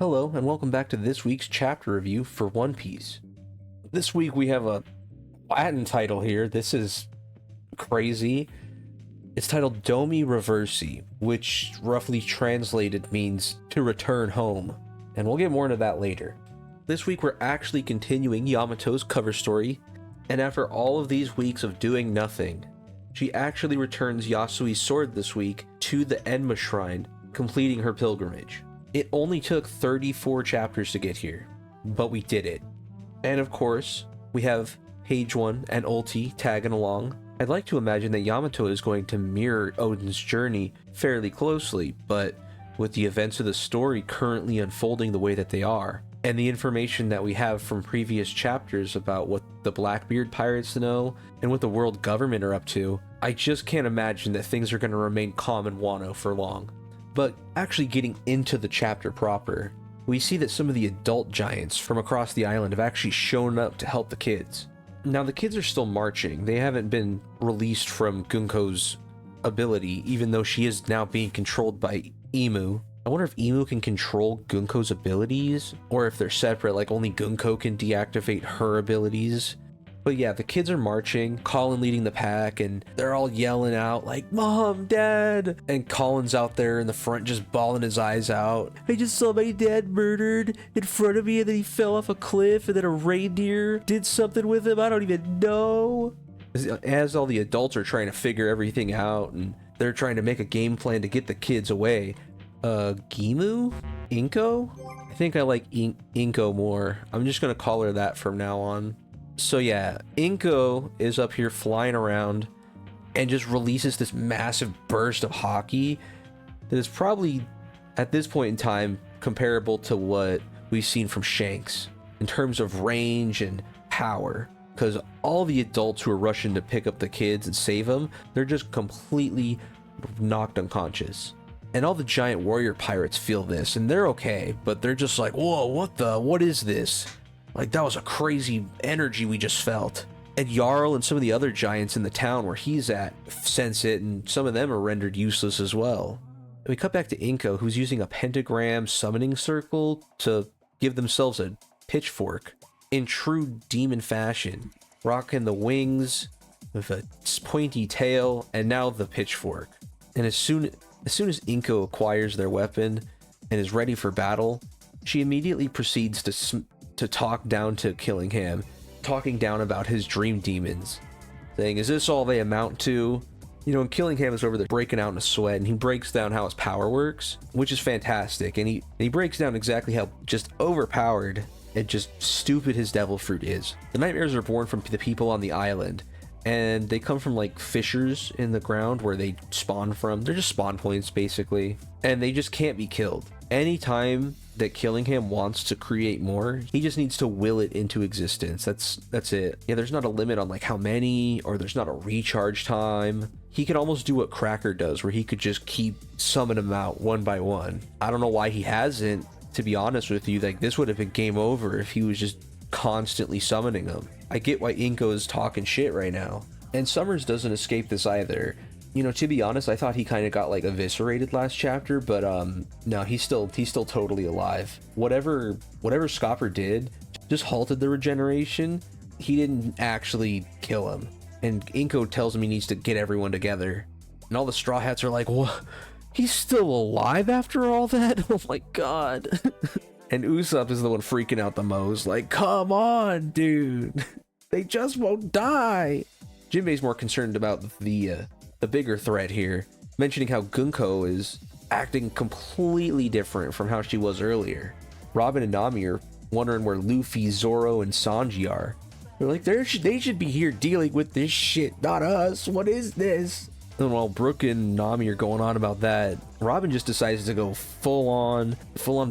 Hello, and welcome back to this week's chapter review for One Piece. This week we have a Latin title here. This is crazy. It's titled Domi Reversi, which roughly translated means to return home, and we'll get more into that later. This week we're actually continuing Yamato's cover story, and after all of these weeks of doing nothing, she actually returns Yasui's sword this week to the Enma Shrine, completing her pilgrimage. It only took 34 chapters to get here, but we did it. And of course, we have Page 1 and Ulti tagging along. I'd like to imagine that Yamato is going to mirror Oden's journey fairly closely, but with the events of the story currently unfolding the way that they are, and the information that we have from previous chapters about what the Blackbeard pirates know and what the world government are up to, I just can't imagine that things are going to remain calm in Wano for long. But actually getting into the chapter proper, we see that some of the adult giants from across the island have actually shown up to help the kids. Now the kids are still marching. They haven't been released from Gunko's ability, even though she is now being controlled by Imu. I wonder if Imu can control Gunko's abilities, or if they're separate, like only Gunko can deactivate her abilities. But yeah, the kids are marching, Colin leading the pack, and they're all yelling out like, "Mom, Dad!" And Colin's out there in the front just bawling his eyes out. "I just saw my dad murdered in front of me, and then he fell off a cliff, and then a reindeer did something with him. I don't even know." As all the adults are trying to figure everything out, and they're trying to make a game plan to get the kids away. Gimu? Inko? I think I like Inko more. I'm just gonna call her that from now on. So yeah, Inko is up here flying around and just releases this massive burst of hockey that is probably, at this point in time, comparable to what we've seen from Shanks in terms of range and power. Because all the adults who are rushing to pick up the kids and save them, they're just completely knocked unconscious. And all the giant warrior pirates feel this, and they're okay, but they're just like, "Whoa, what is this? Like, that was a crazy energy we just felt." And Jarl and some of the other giants in the town where he's at sense it, and some of them are rendered useless as well. And we cut back to Inko, who's using a pentagram summoning circle to give themselves a pitchfork in true demon fashion, rocking the wings with a pointy tail and now the pitchfork. And as soon as Inko acquires their weapon and is ready for battle, she immediately proceeds to talk down to Killingham, talking down about his dream demons, saying, "Is this all they amount to?" And Killingham is over there breaking out in a sweat, and he breaks down how his power works, which is fantastic, and he breaks down exactly how just overpowered and just stupid his devil fruit is. The nightmares are born from the people on the island, and they come from like fissures in the ground where they spawn from. They're just spawn points basically, and they just can't be killed. Anytime that Killingham wants to create more, he just needs to will it into existence. That's it. Yeah, there's not a limit on like how many, or there's not a recharge time. He can almost do what Cracker does, where he could just keep summoning them out one by one. I don't know why he hasn't, to be honest with you. Like, this would have been game over if he was just constantly summoning them. I get why Inko is talking shit right now. And Summers doesn't escape this either. To be honest, I thought he kind of got like eviscerated last chapter, but no, he's still totally alive. Whatever Scopper did just halted the regeneration. He didn't actually kill him. And Inko tells him he needs to get everyone together. And all the Straw Hats are like, "What? He's still alive after all that? Oh my god." And Usopp is the one freaking out the most, like, "Come on, dude. They just won't die." Jinbei's more concerned about the bigger threat here, mentioning how Gunko is acting completely different from how she was earlier. Robin and Nami are wondering where Luffy, Zoro, and Sanji are. They're like, they should be here dealing with this shit, not us. What is this? And while Brooke and Nami are going on about that, Robin just decides to go full on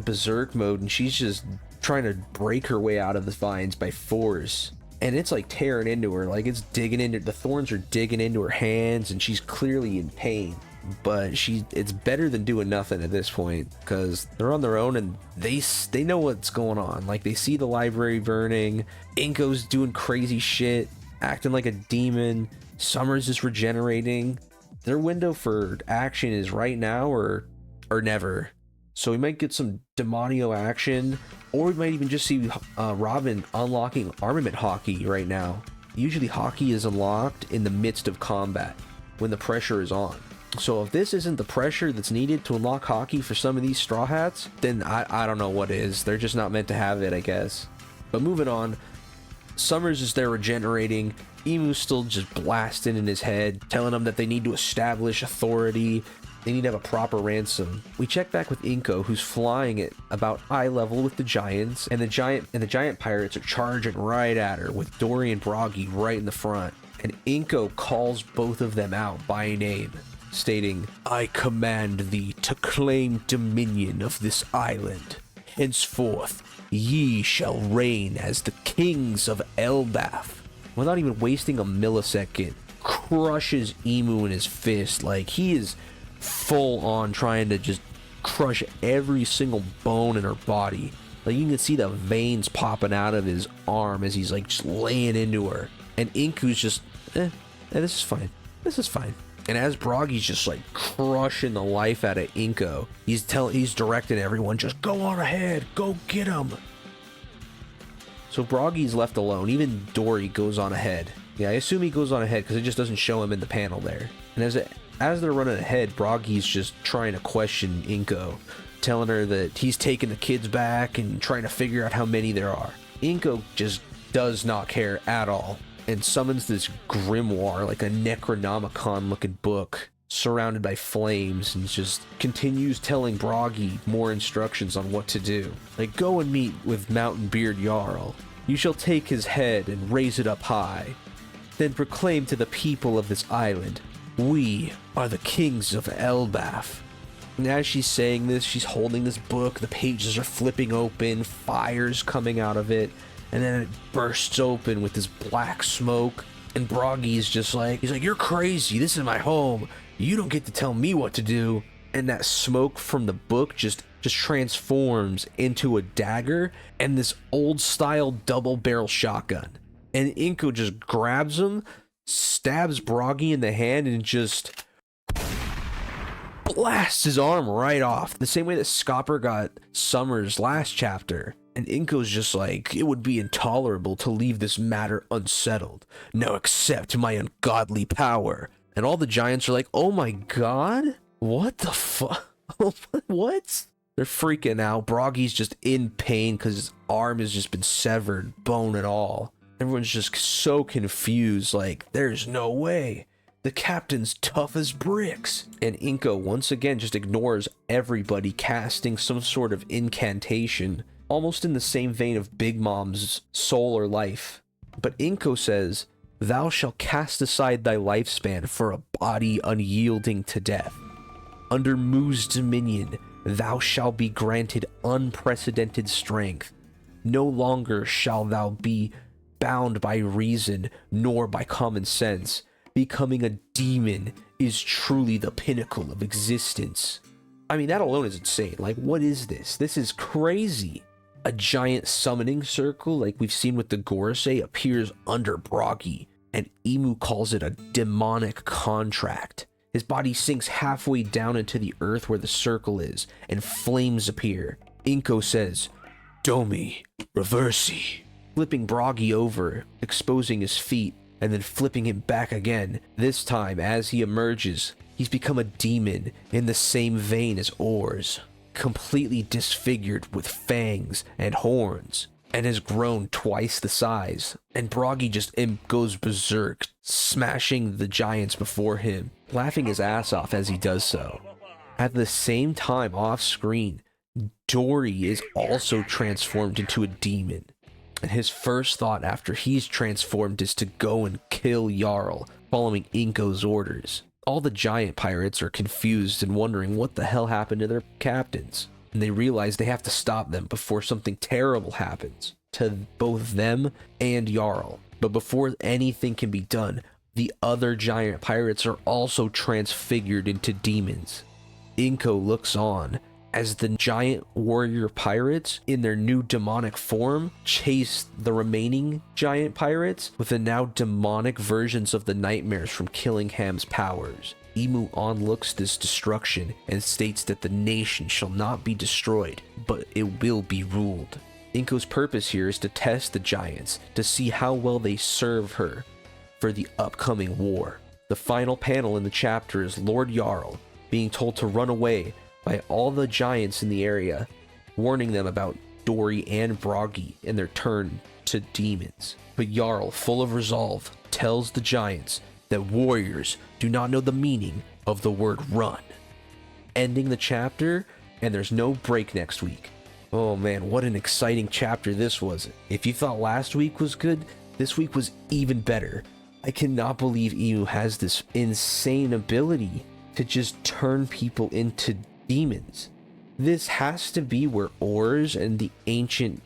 berserk mode, and she's just trying to break her way out of the vines by force. And it's like tearing into her, like it's digging into, the thorns are digging into her hands, and she's clearly in pain. But it's better than doing nothing at this point, because they're on their own and they know what's going on. Like, they see the library burning, Inko's doing crazy shit, acting like a demon, Summers is regenerating. Their window for action is right now or never. So we might get some Demonio action, or we might even just see Robin unlocking armament hockey right now. Usually hockey is unlocked in the midst of combat, when the pressure is on. So if this isn't the pressure that's needed to unlock hockey for some of these Straw Hats, then I don't know what is. They're just not meant to have it, I guess. But moving on, Summers is there regenerating. Emu's still just blasting in his head, telling him that they need to establish authority. They need to have a proper ransom. We check back with Inko, who's flying at about eye level with the giants, and the giant pirates are charging right at her with Dory and Broggy right in the front. And Inko calls both of them out by name, stating, "I command thee to claim dominion of this island. Henceforth, ye shall reign as the kings of Elbaph." Without even wasting a millisecond, crushes Emu in his fist. Like, he is full on trying to just crush every single bone in her body. Like, you can see the veins popping out of his arm as he's like just laying into her. And Inku's just, this is fine. This is fine. And as Broggy's just like crushing the life out of Inko, he's directing everyone, just go on ahead, go get him. So Broggy's left alone. Even Dory goes on ahead. Yeah, I assume he goes on ahead because it just doesn't show him in the panel there. And as they're running ahead, Broggy's just trying to question Inko, telling her that he's taking the kids back and trying to figure out how many there are. Inko just does not care at all and summons this grimoire, like a Necronomicon looking book surrounded by flames, and just continues telling Broggy more instructions on what to do. Like, go and meet with Mountain Beard Jarl. You shall take his head and raise it up high. Then proclaim to the people of this island, we are the kings of Elbaph. And as she's saying this, she's holding this book, the pages are flipping open, fire's coming out of it, and then it bursts open with this black smoke, and Broggy's just like, he's like, you're crazy, this is my home, you don't get to tell me what to do. And that smoke from the book just transforms into a dagger and this old style double barrel shotgun. And Inko just grabs him, stabs Broggy in the hand, and just blasts his arm right off. The same way that Scopper got Summers last chapter. And Inko's just like, it would be intolerable to leave this matter unsettled. Now accept my ungodly power. And all the giants are like, oh my god? What the fuck? What? They're freaking out. Broggy's just in pain because his arm has just been severed, bone and all. Everyone's just so confused, like, there's no way. The captain's tough as bricks. And Inko once again just ignores everybody, casting some sort of incantation, almost in the same vein of Big Mom's soul or life. But Inko says, thou shalt cast aside thy lifespan for a body unyielding to death. Under Mu's dominion, thou shalt be granted unprecedented strength. No longer shalt thou be bound by reason nor by common sense. Becoming a demon is truly the pinnacle of existence. I mean, that alone is insane. Like, what is this? This is crazy. A giant summoning circle, like we've seen with the Gorosei, appears under Broggy, and Emu calls it a demonic contract. His body sinks halfway down into the earth where the circle is, and flames appear. Inko says, Domi, reversi, flipping Broggy over, exposing his feet, and then flipping him back again. This time, as he emerges, he's become a demon in the same vein as Oars, completely disfigured with fangs and horns, and has grown twice the size. And Broggy just goes berserk, smashing the giants before him, laughing his ass off as he does so. At the same time, off screen, Dory is also transformed into a demon. And his first thought after he's transformed is to go and kill Jarl, following Inko's orders. All the giant pirates are confused and wondering what the hell happened to their captains. And they realize they have to stop them before something terrible happens to both them and Jarl. But before anything can be done, the other giant pirates are also transfigured into demons. Inko looks on as the giant warrior pirates in their new demonic form chase the remaining giant pirates with the now demonic versions of the nightmares from Killingham's powers. Emu onlooks this destruction and states that the nation shall not be destroyed, but it will be ruled. Inko's purpose here is to test the giants, to see how well they serve her for the upcoming war. The final panel in the chapter is Lord Jarl being told to run away by all the giants in the area, warning them about Dory and Bragi and their turn to demons. But Jarl, full of resolve, tells the giants that warriors do not know the meaning of the word run. Ending the chapter, and there's no break next week. Oh man, what an exciting chapter this was. If you thought last week was good, this week was even better. I cannot believe Emu has this insane ability to just turn people into demons. This has to be where Ors and the ancient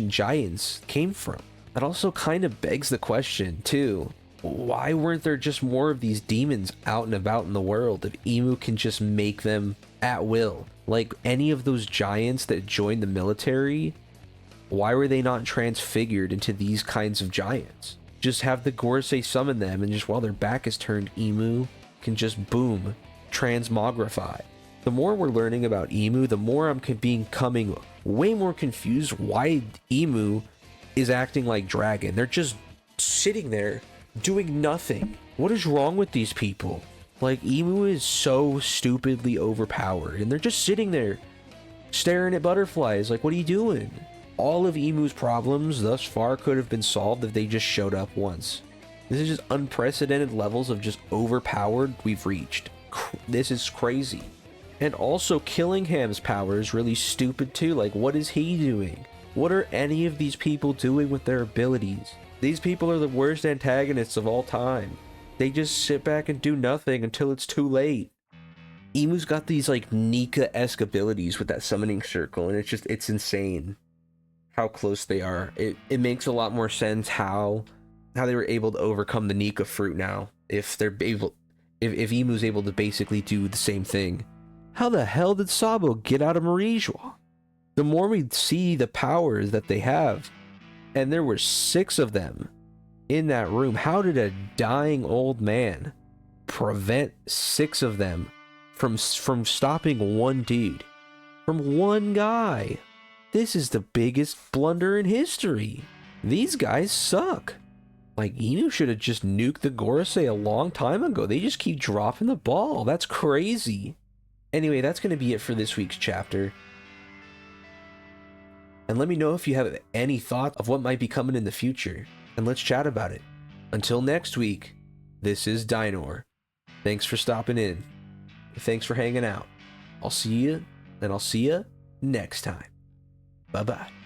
giants came from. That also kind of begs the question too. Why weren't there just more of these demons out and about in the world if Emu can just make them at will? Like any of those giants that joined the military, why were they not transfigured into these kinds of giants? Just have the Gorosei summon them, and just while their back is turned, Emu can just boom, transmogrify. The more we're learning about Emu, the more I'm becoming way more confused why Emu is acting like Dragon. They're just sitting there doing nothing. What is wrong with these people? Like, Emu is so stupidly overpowered, and they're just sitting there staring at butterflies. Like, what are you doing? All of Emu's problems thus far could have been solved if they just showed up once. This is just unprecedented levels of just overpowered we've reached. This is crazy. And also, Killingham's power is really stupid too. Like, what is he doing? What are any of these people doing with their abilities? These people are the worst antagonists of all time. They just sit back and do nothing until it's too late. Emu's got these like Nika-esque abilities with that summoning circle, and it's insane how close they are. It makes a lot more sense how they were able to overcome the Nika fruit now. If Emu's able to basically do the same thing. How the hell did Sabo get out of Marijua? The more we see the powers that they have, and there were 6 of them in that room, how did a dying old man prevent 6 of them from stopping one dude? From one guy? This is the biggest blunder in history. These guys suck. Like, Emu should have just nuked the Gorosei a long time ago. They just keep dropping the ball. That's crazy. Anyway, that's going to be it for this week's chapter. And let me know if you have any thought of what might be coming in the future. And let's chat about it. Until next week, this is Dinoaur. Thanks for stopping in. Thanks for hanging out. I'll see you, and I'll see you next time. Bye-bye.